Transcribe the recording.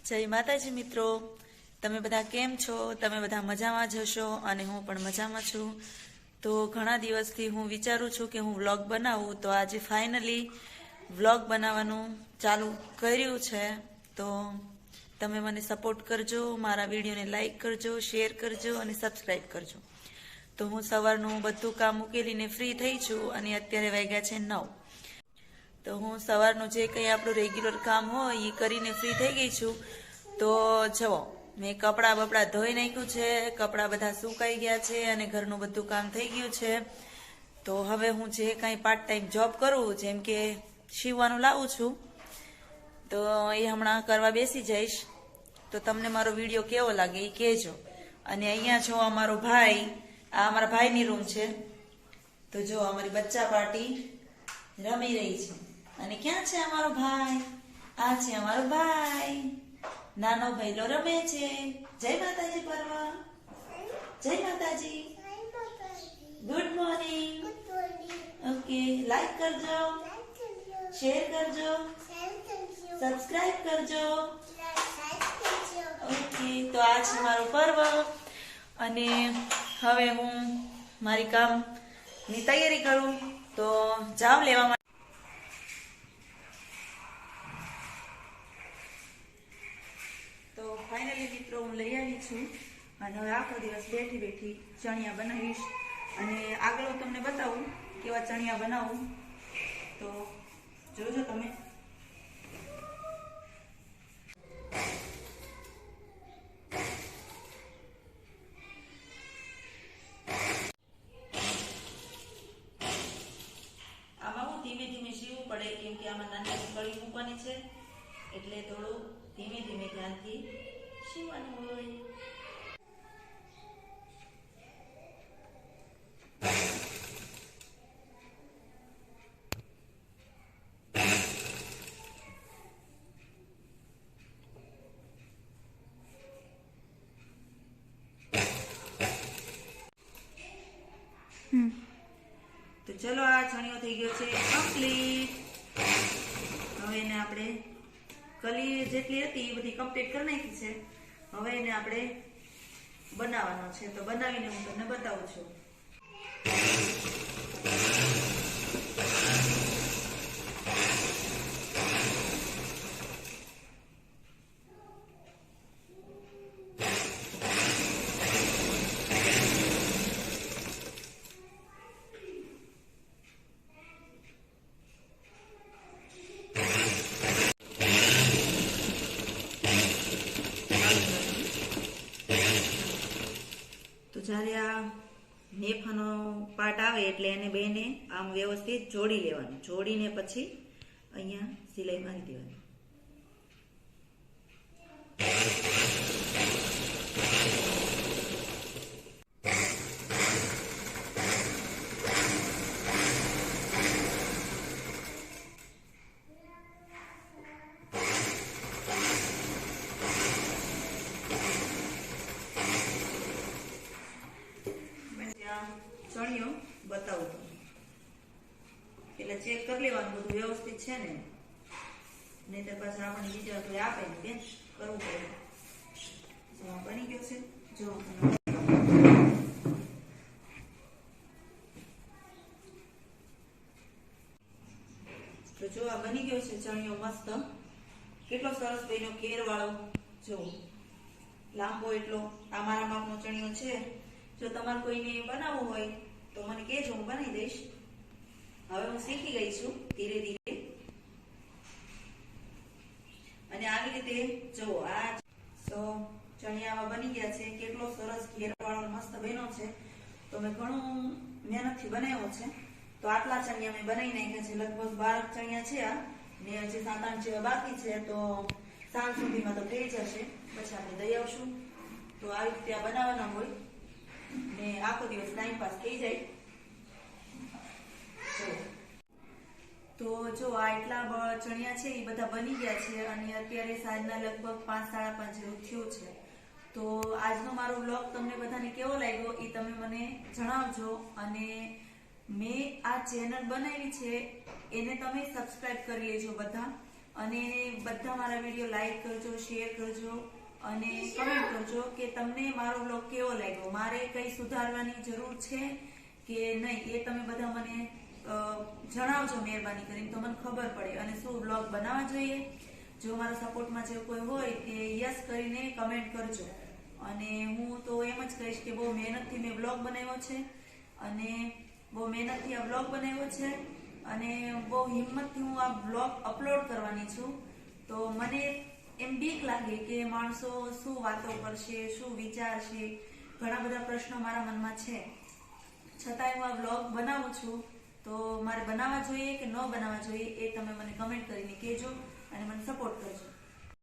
જય માતાજી મિત્રો, તમે બધા કેમ છો? તમે બધા મજામાં જ હશો અને હું પણ મજામાં છું. તો ઘણા દિવસથી હું વિચારું છું કે હું વ્લોગ બનાવું, તો આજે ફાઇનલી વ્લોગ બનાવવાનું ચાલુ કર્યું છે. તો તમે મને સપોર્ટ કરજો, મારા વિડીયોને લાઈક કરજો, શેર કરજો અને સબસ્ક્રાઈબ કરજો. તો હું સવારનું બધું કામ ઉકેલીને ફ્રી થઈ છું અને અત્યારે વાગ્યા છે 9. તો હું સવારનું જે કંઈ આપણું રેગ્યુલર કામ હોય એ કરીને ફ્રી થઈ ગઈ છું. તો જુઓ, મેં કપડાં બપડા ધોઈ નાખ્યું છે, કપડાં બધા સુકાઈ ગયા છે અને ઘરનું બધું કામ થઈ ગયું છે. તો હવે હું જે કાંઈ પાર્ટ ટાઈમ જોબ કરું, જેમ કે સીવવાનું લાવું છું, તો એ હમણાં કરવા બેસી જઈશ. તો તમને મારો વિડીયો કેવો લાગે એ કહેજો. અને અહીંયા જો અમારો ભાઈ, આ અમારા ભાઈની રૂમ છે. તો જો અમારી બચ્ચા પાર્ટી રમી રહી છે. અને ક્યાં છે અમારો ભાઈ? આ છે અમારો ભાઈ, નાનો ભૈલો રમે છે. જય માતાજી પરવા, જય માતાજી, ગુડ મોર્નિંગ. ઓકે, લાઈક કરજો, શેર કરજો, સબસ્ક્રાઇબ કરજો. ઓકે, તો આ છે મારો પર્વ. અને હવે હું મારી કામની તૈયારી કરું. તો જાઉં લેવા માટે. તો ફાઇનલી મિત્રો હું લઈ આવી છું અને હવે આખો દિવસ બેઠી બેઠી ચણિયા બનાવીશ. અને આગળ હું તમને બતાવું કેવા ચણિયા બનાવું, તો જોજો તમે. આમાં હું ધીમે ધીમે સીવવું પડે, કેમ કે આમાં નાની કળી મૂકવાની છે, એટલે થોડું ધીમે ધીમે ધ્યાનથી સીવવાનું હોય. તો ચલો, આ ચણિયો થઈ ગયો છે કમ્પ્લીટ. હવે એને આપણે કલી જેટલી હતી એ બધી કમ્પ્લીટ કરી નાખી છે. હવે એને આપણે બનાવવાનો છે, તો બનાવીને હું તમને બતાવું છું. જ્યારે આ નેફાનો પાર્ટ આવે એટલે એને બેને આમ વ્યવસ્થિત જોડી લેવાનું. જોડીને પછી અહીંયા સિલાઈ મારી દેવાની. ચણિયો બતાવું તો એટલે ચેક કરી લેવાનું બધું વ્યવસ્થિત છે ને, નહીં તો પાછા આપણે બીજા કોઈ આપે ને બેન કરવું પડે. બની ગયો છે જો. તો જો આ બની ગયો છે ચણિયો મસ્ત, કેટલો સરસ બન્યો, ઘેર વાળો. જો લાંબો એટલો આ મારા માપનો ચણિયો છે. જો તમારે કોઈને બનાવવું હોય તો મને કહેજો, હું બનાવી દઈશ. હવે હું શીખી ગઈ છું ધીરે ધીરે. અને આવી રીતે જુઓ, આ ચણિયામાં બની ગયા છે. કેટલો સરસ ઘેરવાળો મસ્ત બન્યો છે. તો મેં ઘણું મહેનતથી બનાવ્યો છે. તો આટલા ચણિયા મેં બનાવી નાખ્યા છે. લગભગ 12 ચણિયા છે આ, ને હજી 7-8 જેવા બાકી છે. તો સાંજ સુધીમાં તો થઈ જશે, પછી આપણે દઈ આવશું. તો આવી રીતે આ બનાવવાના હોય ને આખો દિવસ ટાઈમ પાસ થઈ જાય. તો જો આ એટલા ચણિયા છે એ બધા બની ગયા છે અને અત્યારે સાંજના લગભગ 5-5:30 જેવું થયું છે. તો આજનો મારો વ્લોગ તમને બધાને કેવો લાગ્યો એ તમે મને જણાવજો. અને મેં આ ચેનલ બનાવી છે એને તમે સબસ્ક્રાઇબ કરી લેજો બધા. અને બધા મારા વિડીયો લાઈક કરજો, શેર કરજો અને કમેન્ટ કરજો કે તમને મારો બ્લોગ કેવો લાગ્યો, મારે કઈ સુધારવાની જરૂર છે કે નહીં, એ તમે બધા મને જણાવજો મહેરબાની કરીને, તો મને ખબર પડે અને શું બ્લોગ બનાવવા જોઈએ. જો મારા સપોર્ટમાં જે કોઈ હોય તે યસ કરીને કમેન્ટ કરજો. અને હું તો એમ જ કહીશ કે બહુ મહેનતથી મેં બ્લોગ બનાવ્યો છે અને બહુ મહેનતથી આ બ્લોગ બનાવ્યો છે અને બહુ હિંમતથી હું આ બ્લોગ અપલોડ કરવાની છું. તો મને એમ બીક લાગે કે માણસો શું વાતો કરશે, શું વિચારશે, ઘણા બધા પ્રશ્નો મારા મનમાં છે. છતાંય હું આ બ્લોગ બનાવું છું, તો મારે બનાવવા જોઈએ કે ન બનાવવા જોઈએ એ તમે મને કમેન્ટ કરીને કહેજો અને મને સપોર્ટ કરજો.